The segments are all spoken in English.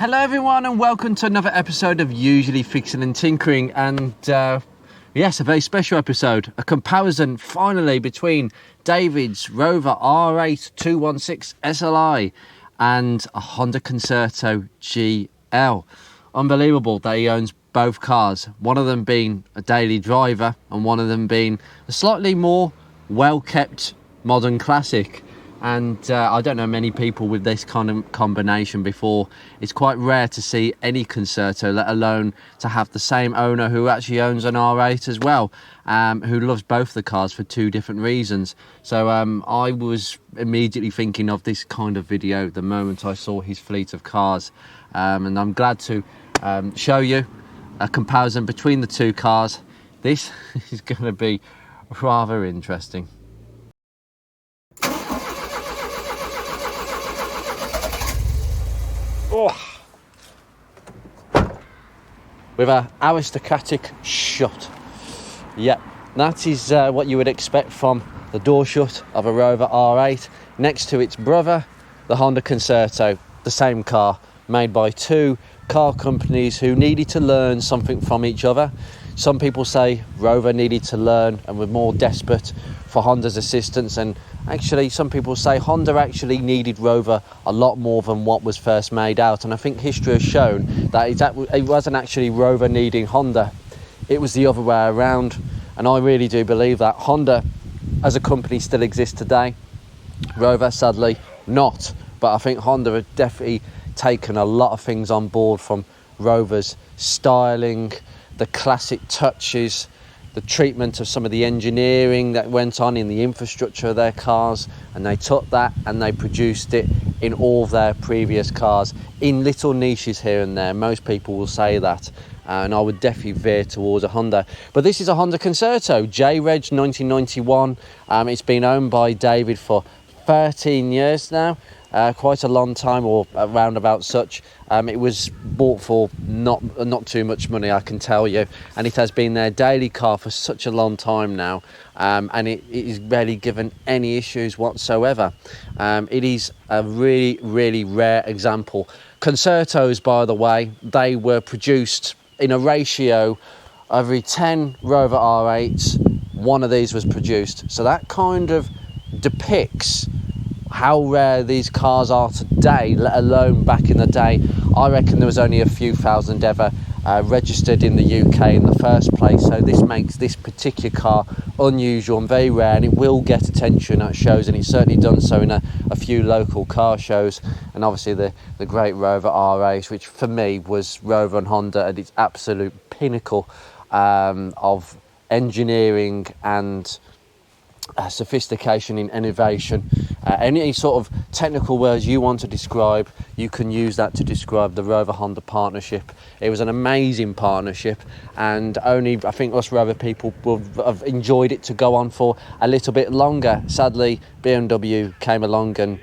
Hello everyone and welcome to another episode of Usually Fixing and Tinkering, and yes, a very special episode, a comparison finally between David's Rover R8 216 SLI and a Honda Concerto GL. Unbelievable that he owns both cars, one of them being a daily driver and one of them being a slightly more well-kept modern classic. And I don't know many people with this kind of combination before. It's quite rare to see any Concerto, let alone to have the same owner who actually owns an R8 as well, who loves both the cars for two different reasons. So I was immediately thinking of this kind of video the moment I saw his fleet of cars. And I'm glad to show you a comparison between the two cars. This is going to be rather interesting. Oh. With a aristocratic shut. Yep, that is what you would expect from the door shut of a Rover R8. Next to its brother, the Honda Concerto, the same car, made by two car companies who needed to learn something from each other. Some people say Rover needed to learn and were more desperate for Honda's assistance, and actually some people say Honda actually needed Rover a lot more than what was first made out. And I think history has shown that it wasn't actually Rover needing Honda, it was the other way around. And I really do believe that Honda as a company still exists today, Rover sadly not. But I think Honda have definitely taken a lot of things on board from Rover's styling, the classic touches, the treatment of some of the engineering that went on in the infrastructure of their cars, and they took that and they produced it in all of their previous cars in little niches here and there. Most people will say that, and I would definitely veer towards a Honda. But this is a Honda Concerto, J-Reg 1991. It's been owned by David for 13 years now. Quite a long time, or around about such. It was bought for not too much money, I can tell you, and it has been their daily car for such a long time now, and it is barely given any issues whatsoever. It is a really rare example. Concertos, by the way, they were produced in a ratio of every 10 Rover R8s, one of these was produced. So that kind of depicts how rare these cars are today, let alone back in the day. I reckon there was only a few thousand ever registered in the UK in the first place, so this makes this particular car unusual and very rare, and it will get attention at shows, and it's certainly done so in a few local car shows. And obviously the great Rover R8, which for me was Rover and Honda at its absolute pinnacle of engineering and sophistication in innovation. Any sort of technical words you want to describe, you can use that to describe the Rover Honda partnership. It was an amazing partnership, and only I think us Rover people will have enjoyed it to go on for a little bit longer. Sadly, BMW came along and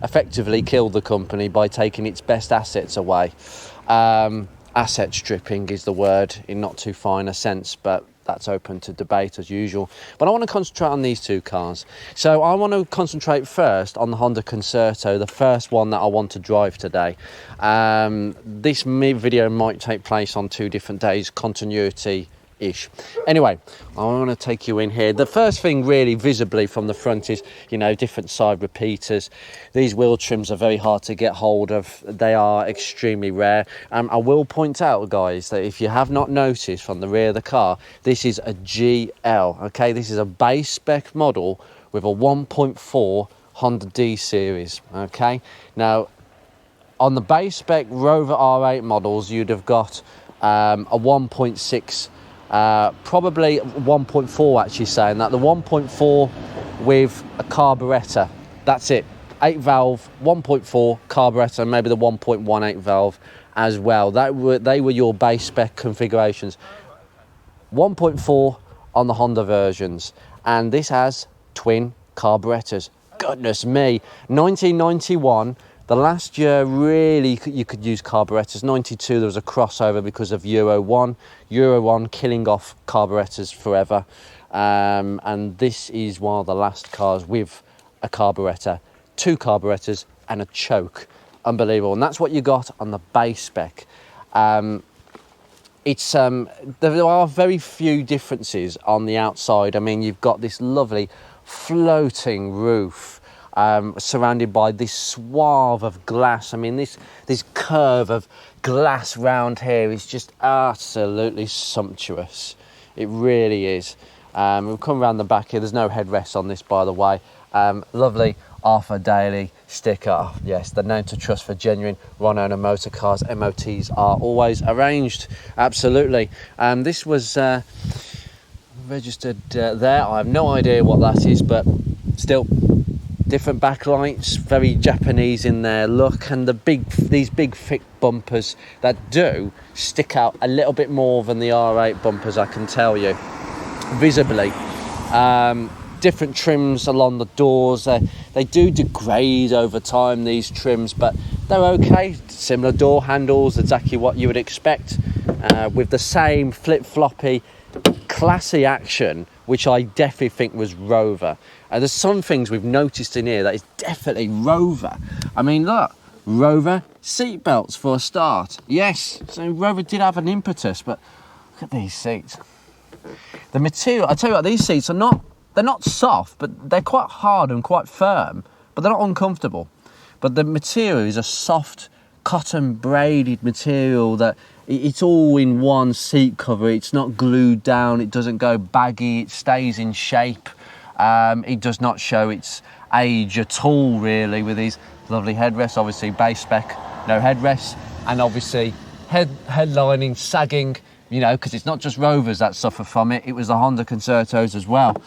effectively killed the company by taking its best assets away. Asset stripping is the word in not too fine a sense, but that's open to debate as usual. But I want to concentrate on these two cars. So I want to concentrate first on the Honda Concerto, the first one that I want to drive today. This video might take place on 2 different days, continuity-ish. Anyway, I want to take you in here. The first thing really visibly from the front is, different side repeaters. These wheel trims are very hard to get hold of. They are extremely rare. I will point out, guys, that if you have not noticed from the rear of the car, this is a GL, okay? This is a base spec model with a 1.4 Honda D series, okay? Now, on the base spec Rover R8 models, you'd have got a 1.6, probably 1.4 actually saying that. The 1.4 with a carburettor, that's it. 8 valve, 1.4 carburettor, and maybe the 1.18 valve as well. They were your base spec configurations. 1.4 on the Honda versions, and this has twin carburettors. Goodness me, 1991, the last year really you could use carburettors. 92 there was a crossover because of Euro 1 killing off carburettors forever, and this is one of the last cars with a carburettor, 2 carburettors and a choke unbelievable. And that's what you got on the base spec. It's there are very few differences on the outside. I mean, you've got this lovely floating roof surrounded by this swath of glass. I mean, this curve of glass round here is just absolutely sumptuous. It really is. We've come around the back here. There's no headrest on this, by the way. Lovely Arthur Daly sticker. Yes, the name to trust for genuine one-owner motor cars. MOTs are always arranged. Absolutely. This was registered there. I have no idea what that is, but still, different backlights, very Japanese in their look, and these big thick bumpers that do stick out a little bit more than the R8 bumpers, I can tell you, visibly. Different trims along the doors. They do degrade over time, these trims, but they're okay. Similar door handles, exactly what you would expect, with the same flip-floppy, classy action, which I definitely think was Rover. There's some things we've noticed in here that is definitely Rover. I mean, look, Rover seat belts for a start. Yes, so Rover did have an impetus, but look at these seats. The material, I tell you what, these seats are they're not soft, but they're quite hard and quite firm, but they're not uncomfortable. But the material is a soft cotton braided material that it's all in one seat cover. It's not glued down, it doesn't go baggy, it stays in shape. It does not show its age at all, really, with these lovely headrests. Obviously base spec, no headrests, and obviously headlining sagging, you know, because it's not just Rovers that suffer from it, it was the Honda Concertos as well.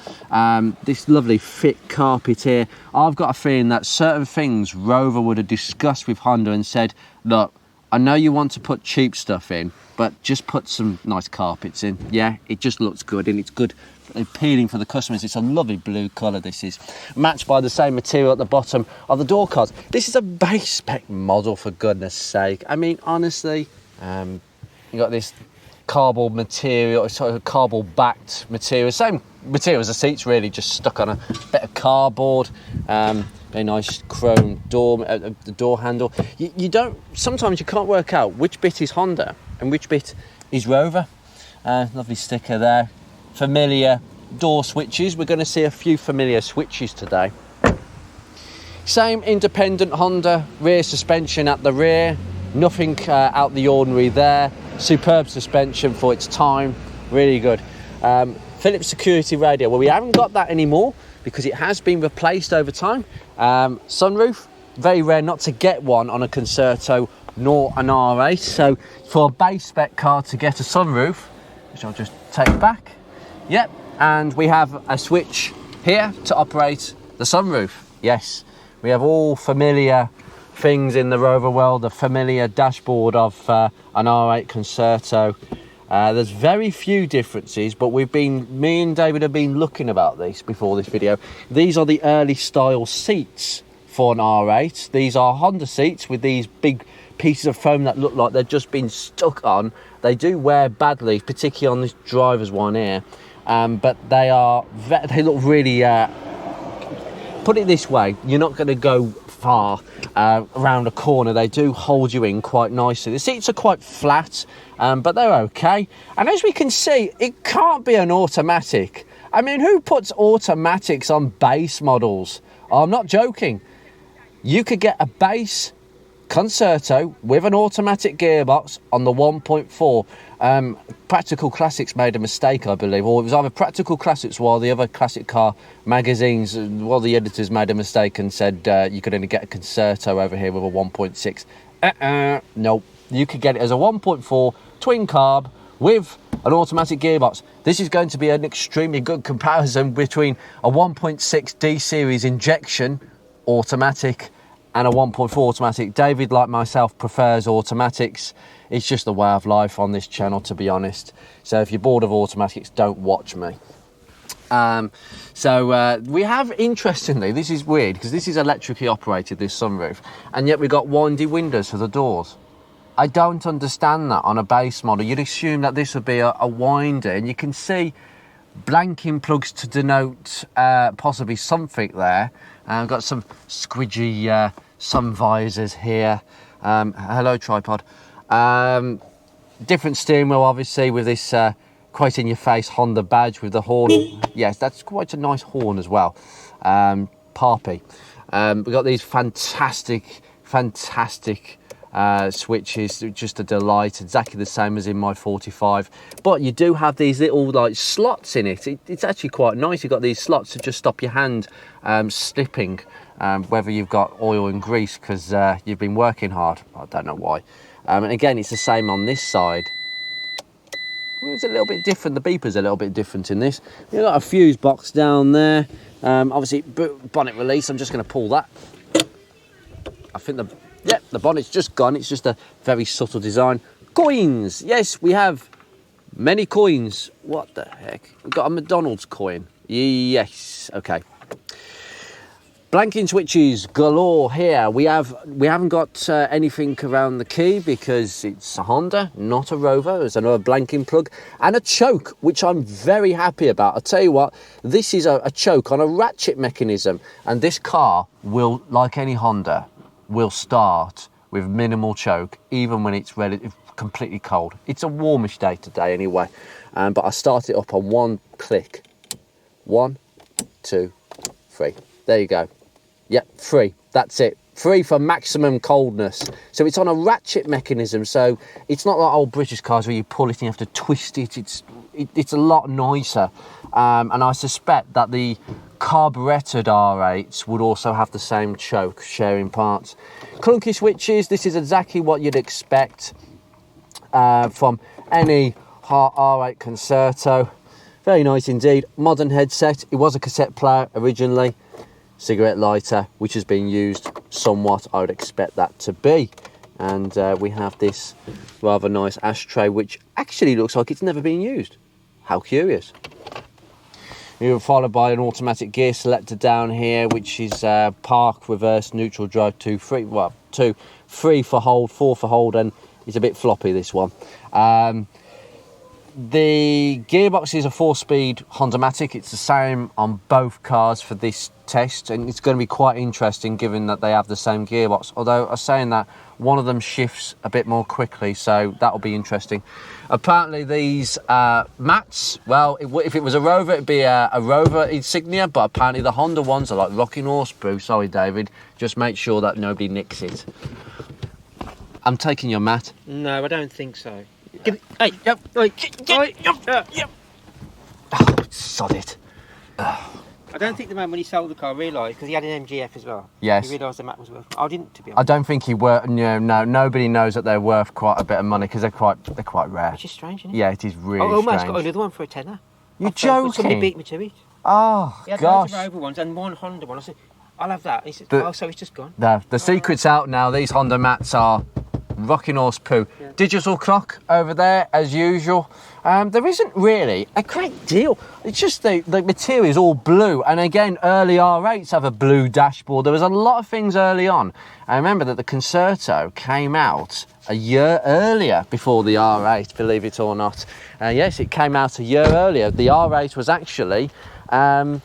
This lovely thick carpet here. I've got a feeling that certain things Rover would have discussed with Honda and said, look, I know you want to put cheap stuff in, but just put some nice carpets in. Yeah, it just looks good, and it's good, appealing for the customers. It's a lovely blue colour, this is. Matched by the same material at the bottom of the door cards. This is a base spec model, for goodness sake. I mean, honestly, you got this cardboard material, sort of cardboard backed material, same material as the seats, really, just stuck on a bit of cardboard. Very nice chrome door, the door handle. You don't, sometimes you can't work out which bit is Honda and which bit is Rover. Lovely sticker there. Familiar door switches. We're going to see a few familiar switches today. Same independent Honda rear suspension at the rear. Nothing out the ordinary there. Superb suspension for its time, really good. Philips security radio, well, we haven't got that anymore because it has been replaced over time. Sunroof, very rare not to get one on a Concerto nor an R8, so for a base spec car to get a sunroof, which I'll just take back, yep, and we have a switch here to operate the sunroof. Yes, we have all familiar things in the Rover world, the familiar dashboard of an R8 Concerto. There's very few differences, but me and David have been looking about this before this video. These are the early style seats for an R8. These are Honda seats with these big pieces of foam that look like they've just been stuck on. They do wear badly, particularly on this driver's one here, but they look really, put it this way, you're not going to go far around a corner. They do hold you in quite nicely. The seats are quite flat, but they're okay. And as we can see, it can't be an automatic. I mean, who puts automatics on base models? I'm not joking. You could get a base Concerto with an automatic gearbox on the 1.4. Practical Classics made a mistake, I believe, or it was either Practical Classics while the other classic car magazines, while the editors made a mistake and said you could only get a Concerto over here with a 1.6. No, you could get it as a 1.4 twin carb with an automatic gearbox. This is going to be an extremely good comparison between a 1.6 D series injection automatic and a 1.4 automatic. David, like myself, prefers automatics. It's just the way of life on this channel, to be honest. So if you're bored of automatics, don't watch me. We have, interestingly, this is weird because this is electrically operated, this sunroof, and yet we've got windy windows for the doors. I don't understand that on a base model. You'd assume that this would be a winder, and you can see blanking plugs to denote possibly something there. I've got some squidgy Some visors here. Hello, tripod. Different steering wheel, obviously, with this quite in your face Honda badge with the horn. Yes, that's quite a nice horn as well. Parpy. We've got these fantastic switches, just a delight, exactly the same as in my 45, but you do have these little like slots in it. It's actually quite nice. You've got these slots to just stop your hand slipping, whether you've got oil and grease because you've been working hard. I don't know why. And again, it's the same on this side. It's a little bit different. The beeper's a little bit different in this. You've got a fuse box down there. Obviously bonnet release. I'm just going to pull that. I think the bonnet's just gone. It's just a very subtle design. Coins. Yes, we have many coins. What the heck? We've got a McDonald's coin. Yes. Okay. Blanking switches galore here. We haven't got anything around the key because it's a Honda, not a Rover. There's another blanking plug and a choke, which I'm very happy about. I'll tell you what, this is a choke on a ratchet mechanism, and this car will, like any Honda, will start with minimal choke, even when it's completely cold. It's a warmish day today anyway, but I start it up on one click. 1, 2, 3. There you go. Yep, 3. That's it. 3 for maximum coldness. So it's on a ratchet mechanism, so it's not like old British cars where you pull it and you have to twist it. It's a lot nicer, and I suspect that the carburetted R8s would also have the same choke, sharing parts. Clunky switches. This is exactly what you'd expect from any R8 Concerto. Very nice indeed. Modern headset. It was a cassette player originally. Cigarette lighter, which has been used somewhat, I would expect that to be. And we have this rather nice ashtray, which actually looks like it's never been used. How curious. We were followed by an automatic gear selector down here, which is park, reverse, neutral, drive, 2, 3. Well, 2, 3 for hold, 4 for hold, and it's a bit floppy, this one. The gearbox is a 4-speed Honda-matic. It's the same on both cars for this test, and it's going to be quite interesting given that they have the same gearbox. Although I was saying that one of them shifts a bit more quickly, so that'll be interesting. Apparently these mats, well, if it was a Rover, it'd be a Rover insignia, but apparently the Honda ones are like rocking horse brew. Sorry, David. Just make sure that nobody nicks it. I'm taking your mat. No, I don't think so. Give it. Hey, Yep. Yep. Oh, sod it. I don't think the man, when he sold the car, realised, because he had an MGF as well. Yes. He realised the mat was worth. I didn't, to be I honest. don't think he were. No, nobody knows that they're worth quite a bit of money because they're quite rare. Which is strange, isn't it? Yeah, it is really I almost strange. got another one for a tenner. You're Somebody joking? beat me to it. Oh, He had gosh. loads of Rover ones and one Honda one. I said, I'll have that. He said, so it's just gone. The secret's out now. These Honda mats are rocking horse poo. Yeah. Digital clock over there as usual. There isn't really a great deal. It's just the material is all blue, and again early R8s have a blue dashboard. There was a lot of things early on. I remember that the Concerto came out a year earlier before the R8, believe it or not. Yes, it came out a year earlier. The R8 was actually a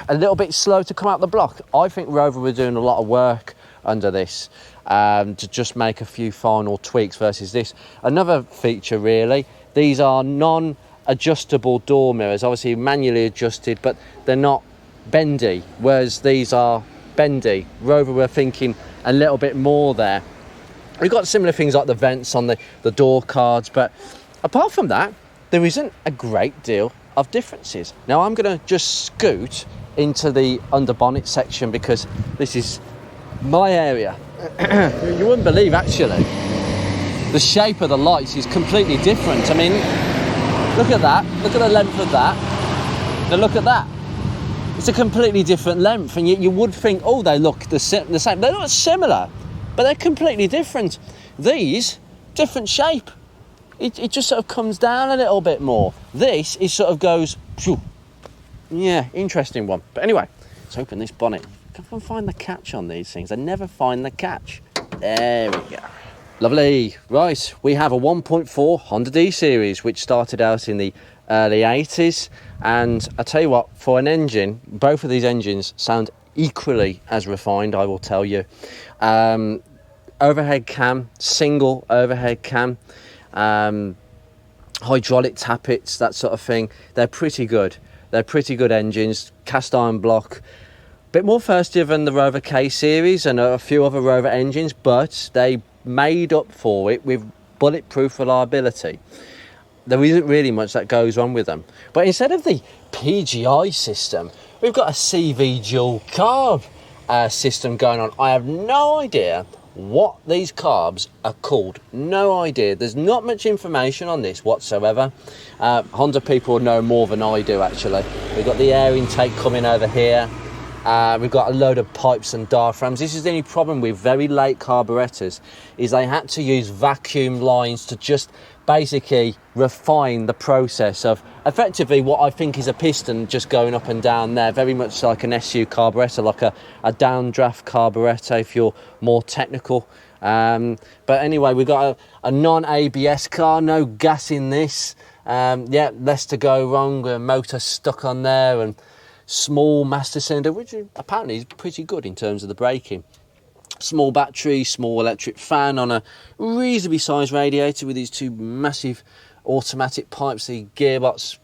little bit slow to come out the block. I think Rover were doing a lot of work under this to just make a few final tweaks versus this. Another feature really, these are non-adjustable door mirrors, obviously manually adjusted, but they're not bendy, whereas these are bendy. Rover were thinking a little bit more there. We've got similar things like the vents on the door cards, but apart from that, there isn't a great deal of differences. Now I'm going to just scoot into the under bonnet section because this is my area. You wouldn't believe actually the shape of the lights is completely different. I mean, look at that, look at the length of that, now look at that. It's a completely different length, and you would think, oh, they look the same. They're not similar, but they're completely different. These, different shape. It just sort of comes down a little bit more. This is sort of goes, phew. Yeah, interesting one. But anyway, let's open this bonnet. Can't find the catch on these things. I never find the catch. There we go. Lovely. Right, we have a 1.4 Honda D series, which started out in the early 80s. And I tell you what, for an engine, both of these engines sound equally as refined, I will tell you. Overhead cam, single overhead cam, hydraulic tappets, that sort of thing. They're pretty good. They're pretty good engines, cast iron block. Bit more thirstier than the Rover K series and a few other Rover engines, but they made up for it with bulletproof reliability. There isn't really much that goes on with them. But instead of the PGI system, we've got a CV dual carb system going on. I have no idea what these carbs are called. No idea. There's not much information on this whatsoever. Honda people know more than I do, actually. We've got the air intake coming over here. We've got a load of pipes and diaphragms. This is the only problem with very late carburetors, is they had to use vacuum lines to just basically refine the process of effectively what I think is a piston just going up and down there, very much like an SU carburetor, like a downdraft carburetor if you're more technical. But anyway, we've got a non-ABS car, no gas in this. Yeah, less to go wrong, a motor stuck on there, and small master cylinder, which apparently is pretty good in terms of the braking. Small battery, small electric fan on a reasonably sized radiator with these two massive automatic pipes. The gearbox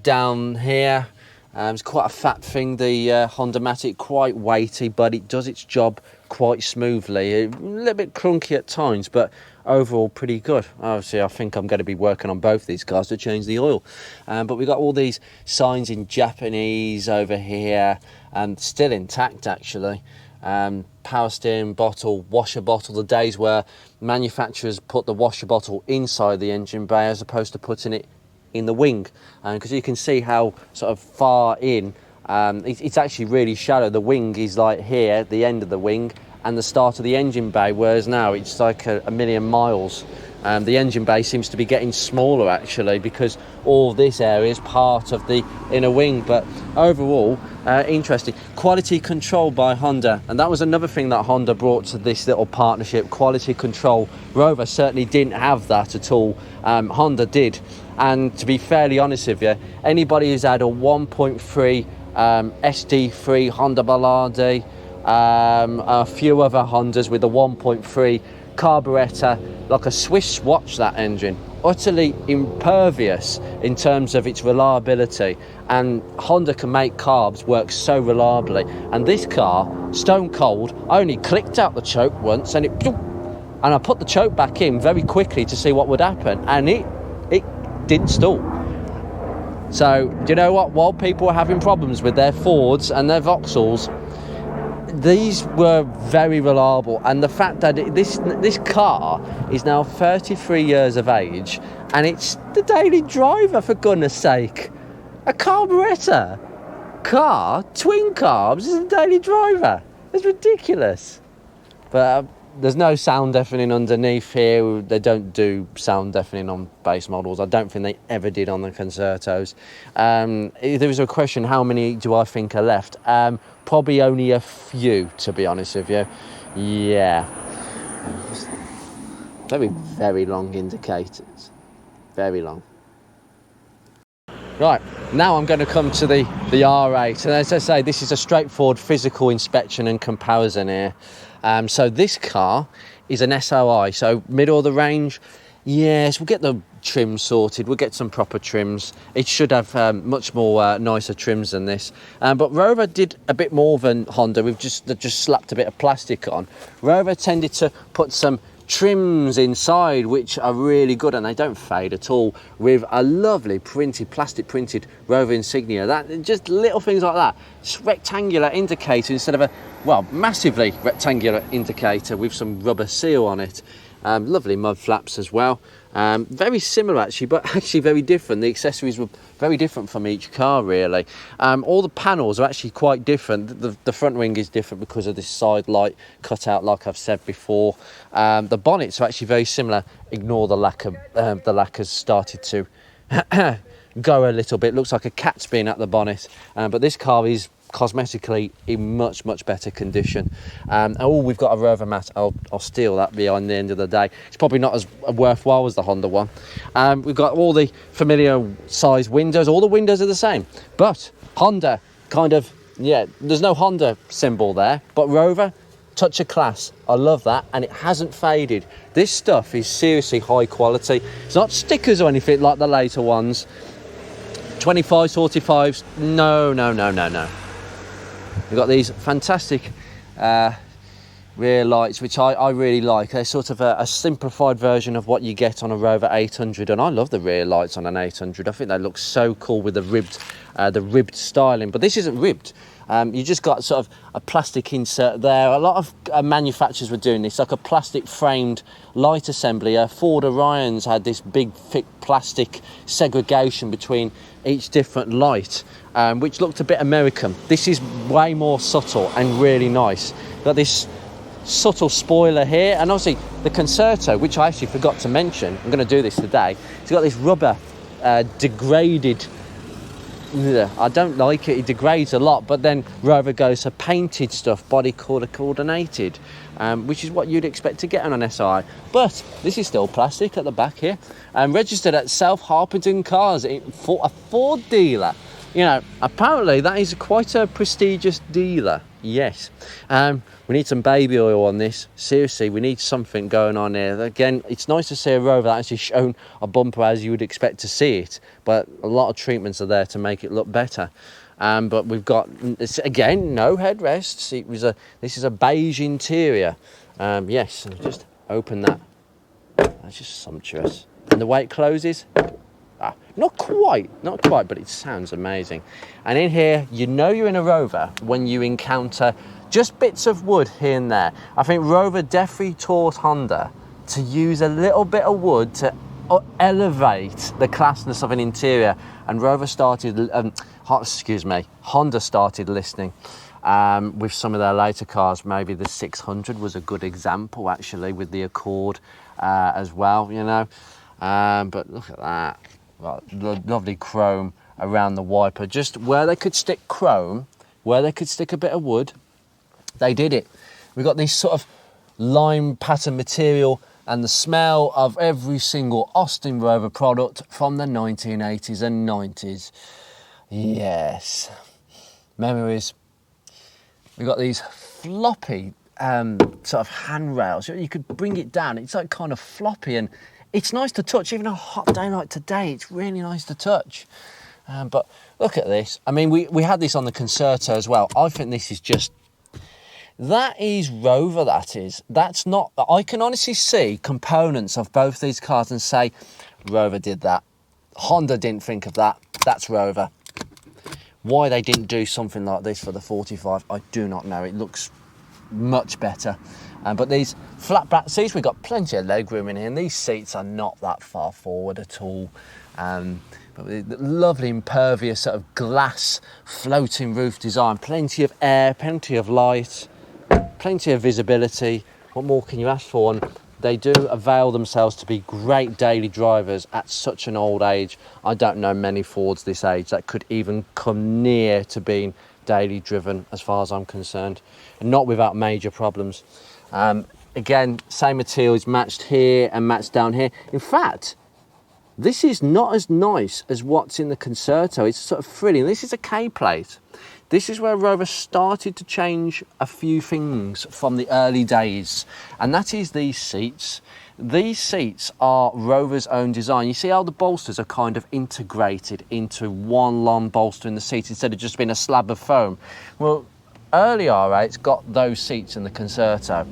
down here, it's quite a fat thing, the Honda Matic, quite weighty, but it does its job quite smoothly. A little bit clunky at times, but overall pretty good. Obviously, I think I'm going to be working on both these cars to change the oil. But we've got all these signs in Japanese over here, and still intact actually. Power steering bottle, washer bottle, the days where manufacturers put the washer bottle inside the engine bay as opposed to putting it in the wing, because you can see how sort of far in it's actually really shallow. The wing is like here, the end of the wing, and the start of the engine bay, whereas now it's like a million miles. The engine bay seems to be getting smaller actually, because all this area is part of the inner wing. But overall, interesting. Quality control by Honda, and that was another thing that Honda brought to this little partnership, quality control. Rover certainly didn't have that at all. Honda did. And to be fairly honest with you, anybody who's had a 1.3 SD3 Honda Ballade, a few other Hondas with a 1.3 carburetor, like a Swiss watch, that engine, utterly impervious in terms of its reliability. And Honda can make carbs work so reliably, and this car, stone cold, I only clicked out the choke once and I put the choke back in very quickly to see what would happen, and it didn't stall. So do you know what, while people were having problems with their Fords and their Vauxhalls, these were very reliable. And the fact that this car is now 33 years of age and it's the daily driver, for goodness sake. A carburettor car, twin carbs, is a daily driver. It's ridiculous. But there's no sound deafening underneath here. They don't do sound deafening on base models. I don't think they ever did on the Concertos. There was a question, how many do I think are left? Probably only a few, to be honest with you. Yeah. Very, very long indicators. Very long. Right, now I'm going to come to the R8. And as I say, this is a straightforward physical inspection and comparison here. So this car is an SOI, so middle of the range. Yes, we'll get the trim sorted. We'll get some proper trims. It should have much more nicer trims than this. But Rover did a bit more than Honda. They just slapped a bit of plastic on. Rover tended to put some trims inside which are really good, and they don't fade at all, with a lovely plastic printed Rover insignia. That just little things like that. Just rectangular indicator instead of a massively rectangular indicator with some rubber seal on it. Lovely mud flaps as well. Very similar actually, but actually very different. The accessories were very different from each car really. All the panels are actually quite different. The front wing is different because of this side light cutout, like I've said before. The bonnets are actually very similar. Ignore the lacquer. The lacquer's started to go a little bit. Looks like a cat's been at the bonnet. But this car is cosmetically in much better condition. We've got a Rover mat. I'll steal that behind the end of the day. It's probably not as worthwhile as the Honda one. We've got all the familiar size windows. All the windows are the same, but Honda kind of Yeah, there's no Honda symbol there, but Rover, touch of class. I love that, and it hasn't faded. This stuff is seriously high quality. It's not stickers or anything like the later ones. 25s, 45s, no. We've got these fantastic rear lights, which I really like. They're sort of a simplified version of what you get on a Rover 800, and I love the rear lights on an 800. I think they look so cool with the ribbed styling, but this isn't ribbed. You just got sort of a plastic insert there. A lot of manufacturers were doing this, like a plastic framed light assembly. Ford Orions had this big thick plastic segregation between each different light, which looked a bit American. This is way more subtle and really nice. Got this subtle spoiler here, and obviously the Concerto, which I actually forgot to mention, I'm going to do this today. It's got this rubber degraded, I don't like it, it degrades a lot, but then Rover goes to painted stuff, body colour coordinated, which is what you'd expect to get on an SI. But this is still plastic at the back here, registered at South Harpenden Cars for a Ford dealer. You know, apparently that is quite a prestigious dealer. Yes. We need some baby oil on this. Seriously, we need something going on here. Again, it's nice to see a Rover that actually shown a bumper as you would expect to see it, but a lot of treatments are there to make it look better. But we've got, again, no headrests. This is a beige interior. Yes, and just open that. That's just sumptuous. And the way it closes, not quite, but it sounds amazing. And in here, you know you're in a Rover when you encounter just bits of wood here and there. I think Rover definitely taught Honda to use a little bit of wood to elevate the classness of an interior, and Honda started listening with some of their later cars. Maybe the 600 was a good example, actually, with the Accord as well, you know. But look at that. Lovely chrome around the wiper. Just where they could stick chrome, where they could stick a bit of wood, they did it. We got this sort of lime pattern material, and the smell of every single Austin Rover product from the 1980s and 90s. Yes. Memories. We got these floppy sort of handrails. You could bring it down. It's like kind of floppy, and it's nice to touch. Even a hot day like today, it's really nice to touch. But look at this. I mean, we had this on the Concerto as well. I think this is just, that is Rover, that is. That's not, I can honestly see components of both these cars and say, Rover did that. Honda didn't think of that. That's Rover. Why they didn't do something like this for the 45, I do not know. It looks much better. But these flat back seats, we've got plenty of leg room in here, and these seats are not that far forward at all. But with the lovely impervious sort of glass floating roof design, plenty of air, plenty of light, plenty of visibility. What more can you ask for? And they do avail themselves to be great daily drivers at such an old age. I don't know many Fords this age that could even come near to being daily driven, as far as I'm concerned, and not without major problems. Again, same materials matched here and matched down here. In fact, this is not as nice as what's in the Concerto. It's sort of frilly. This is a K-plate. This is where Rover started to change a few things from the early days, and that is these seats. These seats are Rover's own design. You see how the bolsters are kind of integrated into one long bolster in the seat instead of just being a slab of foam. Well, early R8's got those seats in the Concerto,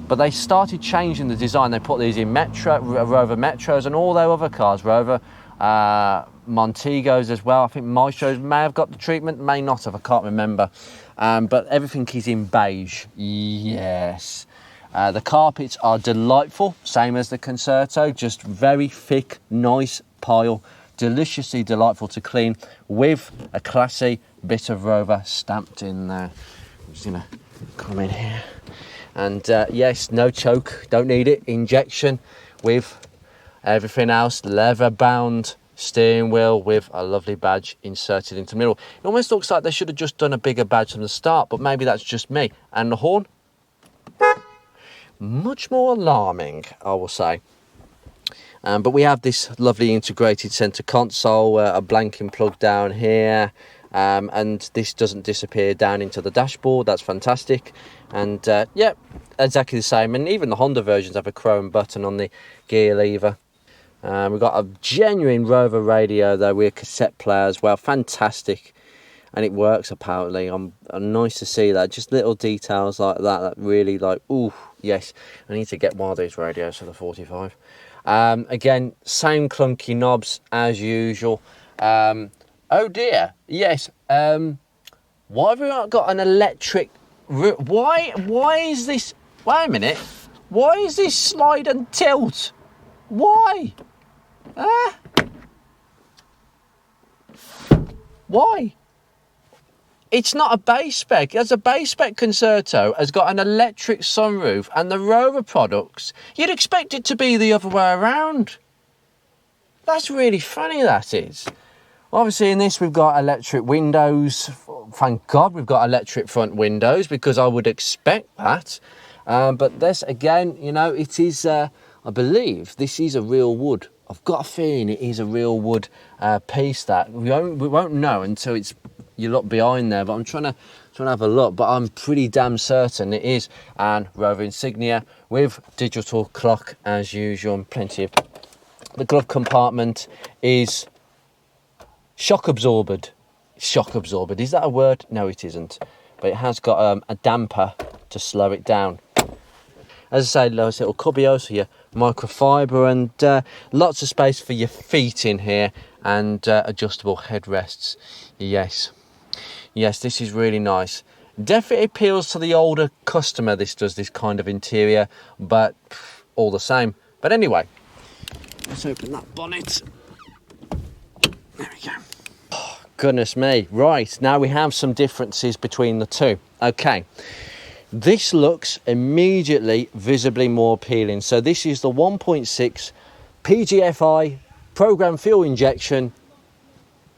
but they started changing the design. They put these in Rover Metros and all their other cars, Rover Montegos as well. I think Maestros may have got the treatment, may not have, I can't remember. But everything is in beige, yes. The carpets are delightful, same as the Concerto, just very thick, nice pile, deliciously delightful to clean, with a classy bit of Rover stamped in there. I'm just gonna come in here. And yes, no choke, don't need it, injection with everything else, leather bound steering wheel with a lovely badge inserted into the middle. It almost looks like they should have just done a bigger badge from the start, but maybe that's just me. And the horn, much more alarming, I will say. But we have this lovely integrated centre console, a blanking plug down here, and this doesn't disappear down into the dashboard. That's fantastic. And yeah, exactly the same. And even the Honda versions have a chrome button on the gear lever. We've got a genuine Rover radio though, with a cassette player as well. Fantastic. And it works apparently. I'm nice to see that. Just little details like that really like, ooh, yes. I need to get one of these radios for the 45. Again, same clunky knobs as usual. Oh dear, yes. Why have we not got an electric? Why is this? Wait a minute. Why is this slide and tilt? Why? Why? It's not a base spec. As a base spec Concerto has got an electric sunroof, and the Rover products, you'd expect it to be the other way around. That's really funny, that is. Obviously in this we've got electric windows. Thank God we've got electric front windows, because I would expect that. But this again, you know, it is, I believe this is a real wood. I've got a feeling it is a real wood piece that we won't know until you look behind there, but I'm trying to have a look, but I'm pretty damn certain it is. And Rover insignia with digital clock as usual, and plenty of. The glove compartment is shock absorbed. Shock absorbed, is that a word? No, it isn't, but it has got a damper to slow it down. As I say, nice little cubby, so your microfiber, and lots of space for your feet in here, and adjustable headrests. Yes, this is really nice. Definitely appeals to the older customer, this kind of interior, but all the same. But anyway, let's open that bonnet. There we go. Oh, goodness me. Right, now we have some differences between the two. Okay, this looks immediately visibly more appealing. So this is the 1.6 PGFI program fuel injection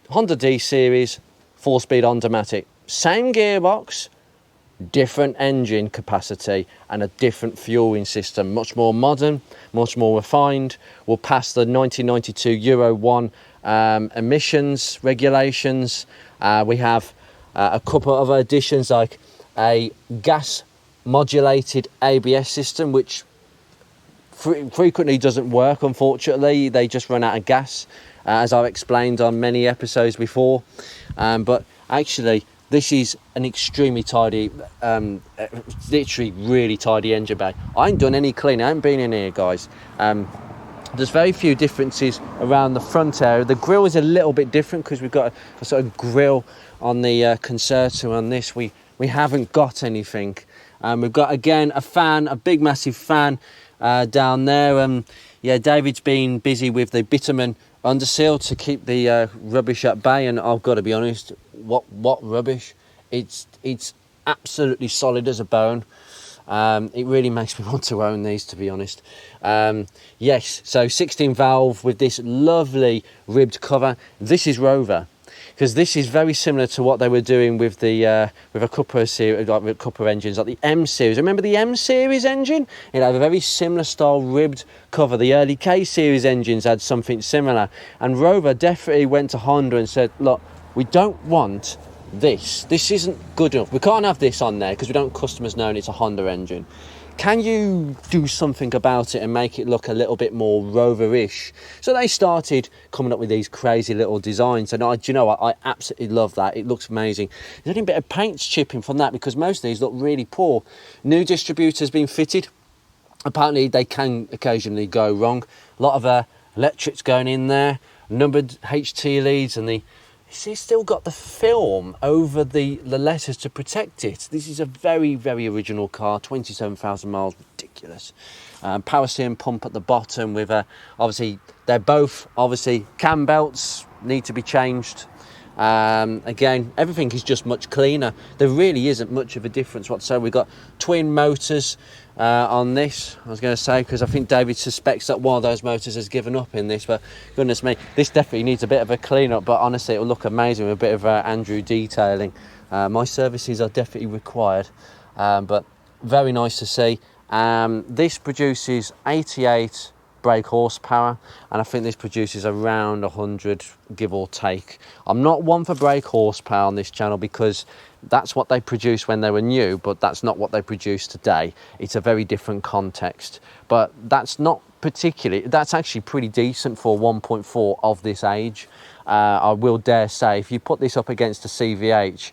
Honda D series 4-speed Honda-matic. Same gearbox, different engine capacity, and a different fueling system. Much more modern, much more refined. We'll pass the 1992 Euro 1 emissions regulations. We have a couple of other additions, like a gas modulated ABS system, which frequently doesn't work, unfortunately. They just run out of gas, as I've explained on many episodes before. But actually, this is an extremely tidy, literally really tidy engine bay. I ain't done any cleaning, I haven't been in here, guys. There's very few differences around the front area. The grille is a little bit different, because we've got a sort of grille on the Concerto. On this, we haven't got anything. We've got, again, a fan, a big massive fan down there. Yeah, David's been busy with the bitumen underseal to keep the rubbish at bay, and I've got to be honest, what rubbish. It's absolutely solid as a bone. It really makes me want to own these, to be honest. Yes, so 16 valve with this lovely ribbed cover. This is Rover, because this is very similar to what they were doing with the with a couple of series, like with a couple of engines, like the M series. Remember the M series engine? It had a very similar style ribbed cover. The early K series engines had something similar, and Rover definitely went to Honda and said, look, we don't want this isn't good enough. We can't have this on there, because we don't want customers knowing it's a Honda engine. Can you do something about it and make it look a little bit more Rover-ish? So they started coming up with these crazy little designs, and do you know what? I absolutely love that. It looks amazing. There's only a bit of paint chipping from that, because most of these look really poor. New distributor's been fitted. Apparently they can occasionally go wrong. A lot of electrics going in there, numbered HT leads, and it's still got the film over the letters to protect it. This is a very, very original car, 27,000 miles, ridiculous. Power steering pump at the bottom with obviously, they're both, obviously, cam belts need to be changed. Again, everything is just much cleaner. There really isn't much of a difference whatsoever. We've got twin motors on this, I was going to say, because I think David suspects that one of those motors has given up in this, but goodness me, this definitely needs a bit of a clean up, but honestly, it'll look amazing with a bit of Andrew detailing. My services are definitely required, but very nice to see. This produces 88 brake horsepower, and I think this produces around 100, give or take. I'm not one for brake horsepower on this channel because that's what they produced when they were new, but that's not what they produce today. It's a very different context, but that's not particularly, that's actually pretty decent for 1.4 of this age. I will dare say, if you put this up against a CVH,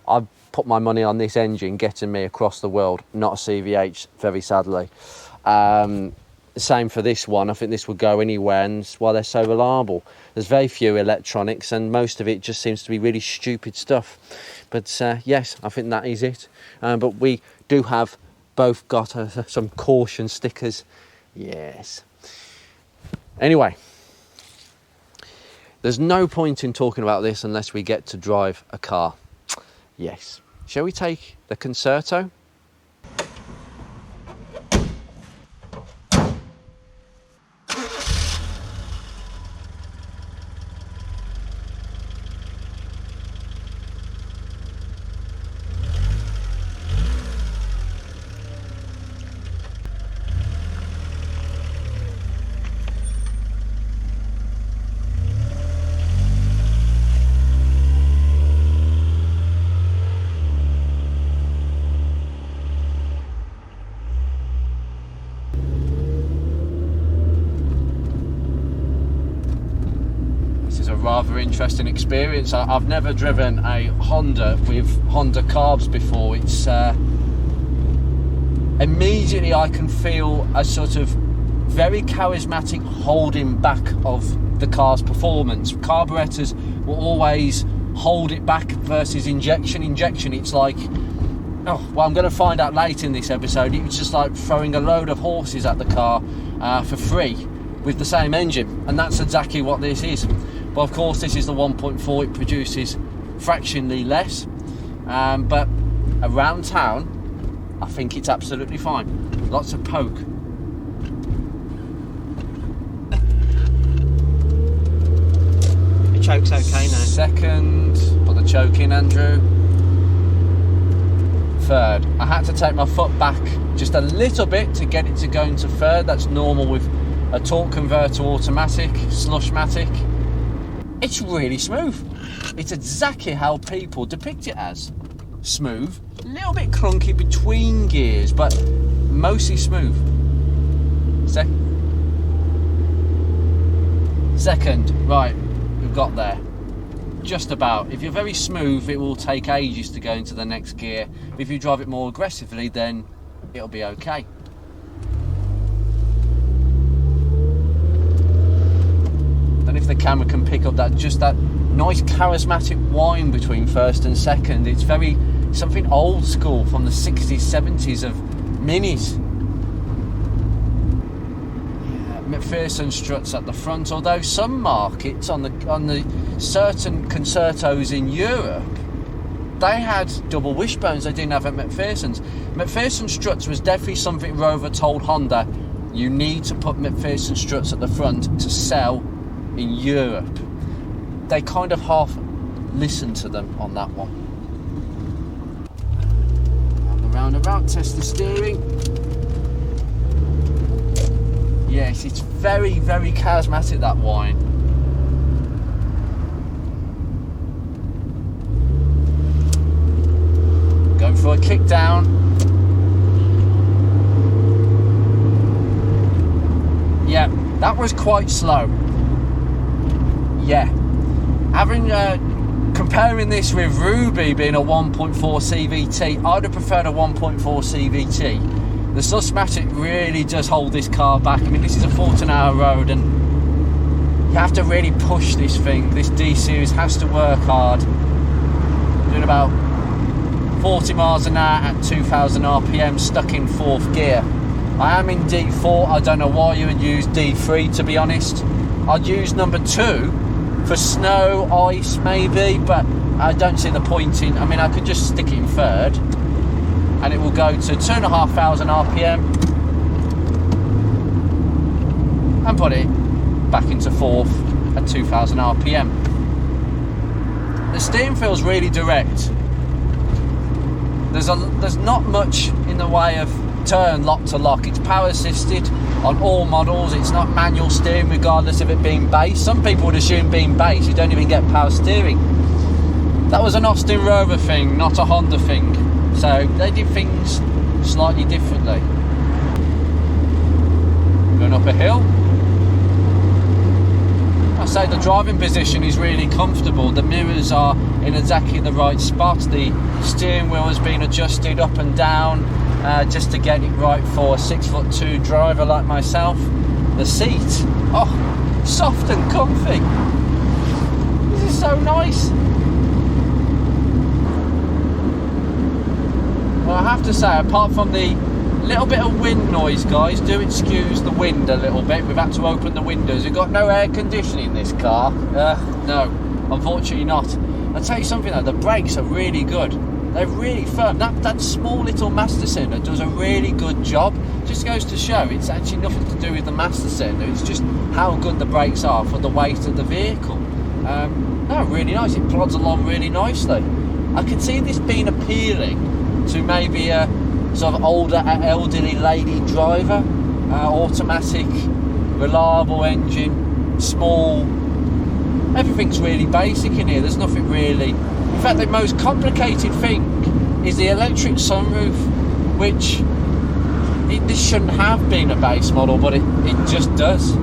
I'd put my money on this engine getting me across the world, not a CVH, very sadly. Same for this one. I think this would go anywhere, and that's why they're so reliable. There's very few electronics, and most of it just seems to be really stupid stuff. But yes, I think that is it. But we do have both got some caution stickers. Yes. Anyway, there's no point in talking about this unless we get to drive a car. Yes. Shall we take the Concerto? Rather interesting experience. I've never driven a Honda with Honda carbs before. It's immediately I can feel a sort of very charismatic holding back of the car's performance. Carburetors will always hold it back versus injection. It's like, oh well, I'm going to find out later in this episode, it's just like throwing a load of horses at the car for free with the same engine, and that's exactly what this is. But of course this is the 1.4, it produces fractionally less, but around town I think it's absolutely fine. Lots of poke. The choke's okay now. Second, put the choke in, Andrew. Third, I had to take my foot back just a little bit to get it to go into third. That's normal with a torque converter automatic, slushmatic. It's really smooth. It's exactly how people depict it as. Smooth, a little bit clunky between gears, but mostly smooth. Second, right, we've got there. Just about. If you're very smooth, it will take ages to go into the next gear. But if you drive it more aggressively, then it'll be okay. If the camera can pick up that, just that nice charismatic whine between first and second. It's very something old school from the 60s, 70s of minis. Yeah, McPherson struts at the front, although some markets on the certain Concertos in Europe, they had double wishbones they didn't have at McPherson's. McPherson struts was definitely something Rover told Honda, you need to put McPherson struts at the front to sell in Europe. They kind of half listened to them on that one. Round and round, test the steering. Yes, it's very, very charismatic, that whine. Going for a kick down. Yeah, that was quite slow. Yeah, having comparing this with Ruby being a 1.4 CVT, I'd have preferred a 1.4 CVT. The Susmatic really does hold this car back. I mean, this is a 14-hour road, and you have to really push this thing. This D series has to work hard. Doing about 40 miles an hour at 2,000 RPM, stuck in fourth gear. I am in D4. I don't know why you would use D3, to be honest. I'd use number 2 for snow, ice maybe, but I don't see the point in. I mean, I could just stick it in third and it will go to 2,500 RPM and put it back into fourth at 2,000 RPM. The steering feels really direct. There's not much in the way of turn lock to lock. It's power assisted on all models. It's not manual steering regardless of it being bass. Some people would assume being bass you don't even get power steering. That was an Austin Rover thing, not a Honda thing. So they did things slightly differently. Going up a hill. I say the driving position is really comfortable. The mirrors are in exactly the right spot. The steering wheel has been adjusted up and down just to get it right for a 6'2" driver like myself. The seat, oh, soft and comfy. This is so nice. Well, I have to say, apart from the little bit of wind noise, guys, do excuse the wind a little bit. We've had to open the windows. We've got no air conditioning in this car. No, unfortunately not. I'll tell you something though, the brakes are really good. They're really firm. That small little master cylinder does a really good job. Just goes to show it's actually nothing to do with the master cylinder. It's just how good the brakes are for the weight of the vehicle. No, really nice. It plods along really nicely. I could see this being appealing to maybe a sort of older elderly lady driver. Automatic, reliable engine, small. Everything's really basic in here. There's nothing really. In fact, the most complicated thing is the electric sunroof, which this shouldn't have been a base model, but it just does.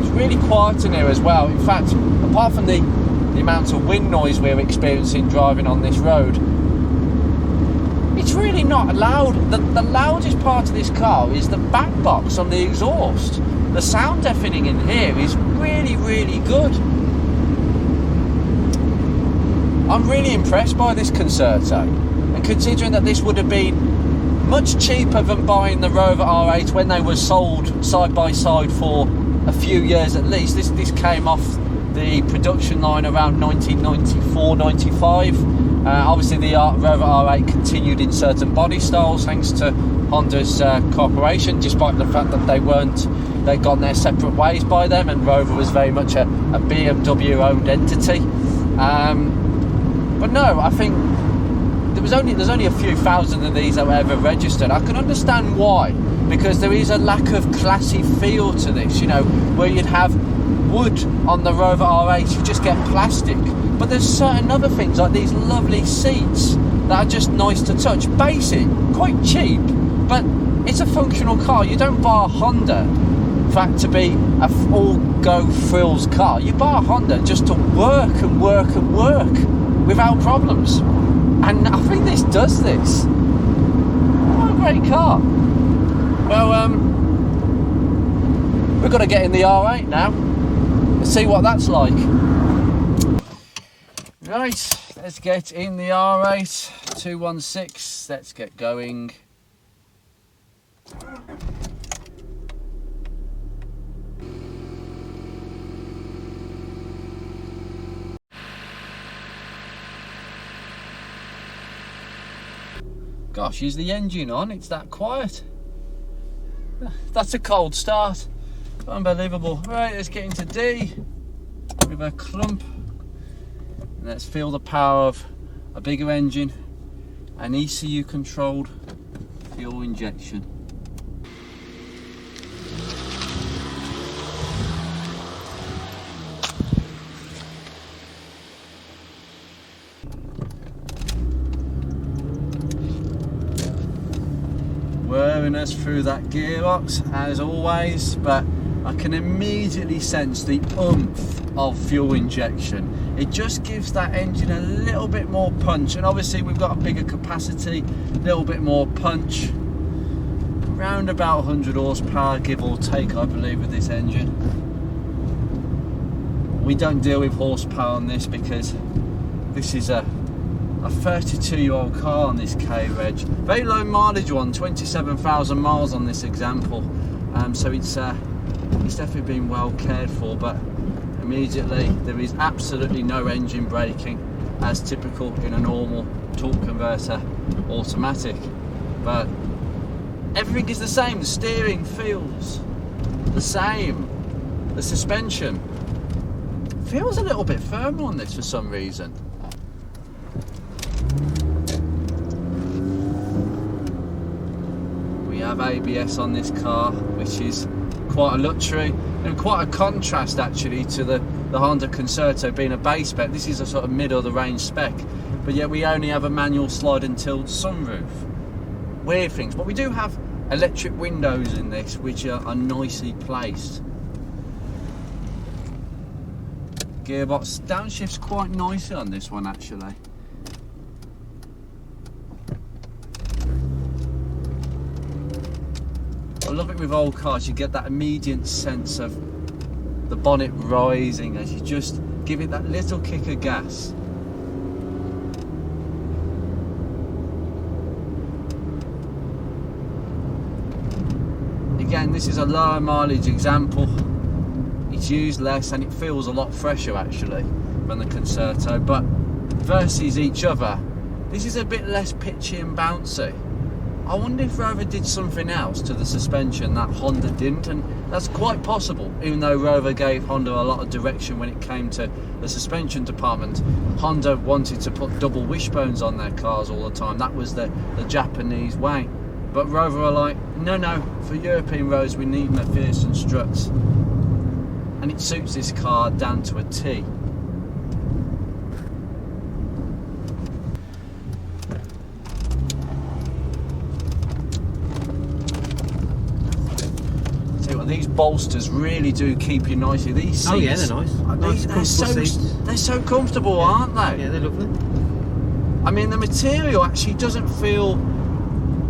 It's really quiet in here as well. In fact, apart from the amount of wind noise we're experiencing driving on this road, it's really not loud. The loudest part of this car is the back box on the exhaust. The sound deafening in here is really, really good. I'm really impressed by this Concerto, and considering that this would have been much cheaper than buying the Rover R8 when they were sold side by side for a few years at least. This came off the production line around 1994-95. Obviously the Rover R8 continued in certain body styles thanks to Honda's cooperation, despite the fact that they'd gone their separate ways by them, and Rover was very much a BMW owned entity. But no, I think there's only a few thousand of these that were ever registered. I can understand why, because there is a lack of classy feel to this, you know, where you'd have wood on the Rover R8, you just get plastic. But there's certain other things like these lovely seats that are just nice to touch. Basic, quite cheap, but it's a functional car. You don't buy a Honda, in fact, to be a all-go frills car. You buy a Honda just to work and work and work without problems. And I think this does this. What a great car. Well, we've got to get in the R8 now. Let's see what that's like. Right, let's get in the R8 216. Let's get going. Gosh, is the engine on? It's that quiet. That's a cold start. Unbelievable. Right, let's get into D with a clump. And let's feel the power of a bigger engine, an ECU controlled fuel injection. Whirring us through that gearbox as always, but I can immediately sense the oomph of fuel injection. It just gives that engine a little bit more punch, and obviously we've got a bigger capacity, a little bit more punch. Around about 100 horsepower, give or take, I believe, with this engine. We don't deal with horsepower on this because this is a 32-year-old car on this K-Reg. Very low mileage one, 27,000 miles on this example. So it's definitely been well cared for, but immediately there is absolutely no engine braking as typical in a normal torque converter automatic. But everything is the same. The steering feels the same. The suspension feels a little bit firmer on this for some reason. have ABS on this car, which is quite a luxury and quite a contrast actually to the Honda Concerto being a base spec. This is a sort of middle of the range spec, but yet we only have a manual slide and tilt sunroof. Weird things, but we do have electric windows in this, which are nicely placed. Gearbox downshifts quite nicely on this one actually. I love it with old cars, you get that immediate sense of the bonnet rising as you just give it that little kick of gas. Again, this is a lower mileage example. It's used less and it feels a lot fresher actually than the Concerto, but versus each other, this is a bit less pitchy and bouncy. I wonder if Rover did something else to the suspension that Honda didn't, and that's quite possible. Even though Rover gave Honda a lot of direction when it came to the suspension department, Honda wanted to put double wishbones on their cars all the time. That was the Japanese way. But Rover are like, no, for European roads we need McPherson struts. And it suits this car down to a T. These bolsters really do keep you nicely. These seats, oh yeah, they're nice. They're so comfortable, yeah. Aren't they? Yeah, they're lovely. I mean, the material actually doesn't feel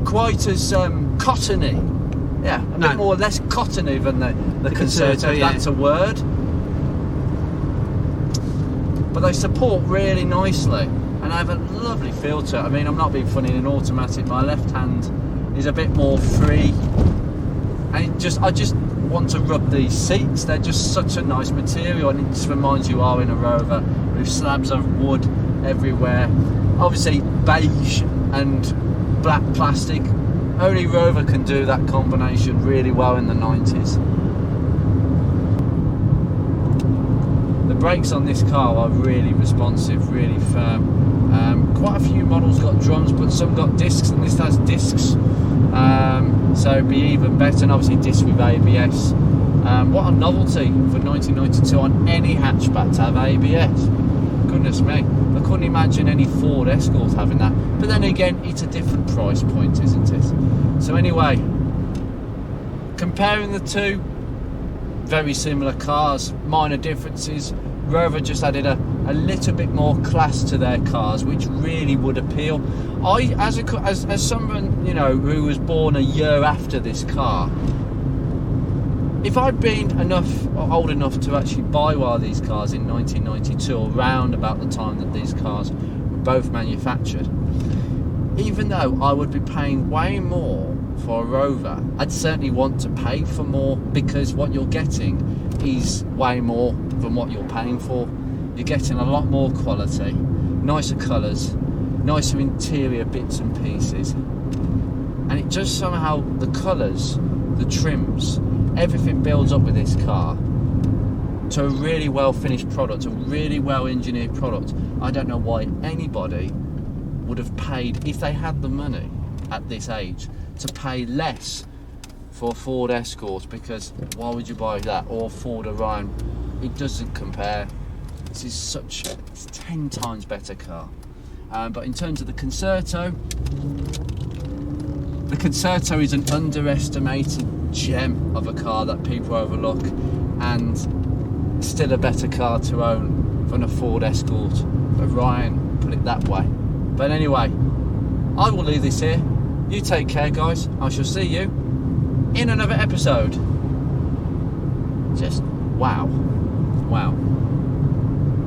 quite as cottony. Yeah, a bit more less cottony than the Concerto, if that's a word. But they support really nicely, and I have a lovely feel to it. I mean, I'm not being funny, in an automatic, my left hand is a bit more free. And I just want to rub these seats. They're just such a nice material, and it just reminds you are in a Rover with slabs of wood everywhere. Obviously beige and black plastic. Only Rover can do that combination really well in the 90s. The brakes on this car are really responsive, really firm. Quite a few models got drums, but some got discs, and this has discs. So it'd be even better, and obviously discs with ABS. What a novelty for 1992 on any hatchback to have ABS. Goodness me, I couldn't imagine any Ford Escort having that. But then again, it's a different price point, isn't it? So anyway, comparing the two, very similar cars, minor differences. Rover just added a little bit more class to their cars, which really would appeal. As someone, you know, who was born a year after this car, if I'd been old enough to actually buy one of these cars in 1992, around about the time that these cars were both manufactured, even though I would be paying way more for a Rover, I'd certainly want to pay for more, because what you're getting is way more than what you're paying for. You're getting a lot more quality, nicer colours, nicer interior bits and pieces, and it just somehow, the colours, the trims, everything builds up with this car to a really well finished product, a really well engineered product. I don't know why anybody would have paid, if they had the money at this age, to pay less for a Ford Escort, because why would you buy that? Or Ford Orion? It doesn't compare. This is such a 10 times better car. But in terms of the Concerto is an underestimated gem of a car that people overlook, and still a better car to own than a Ford Escort, Orion, put it that way. But anyway, I will leave this here. You take care, guys. I shall see you in another episode. Just wow.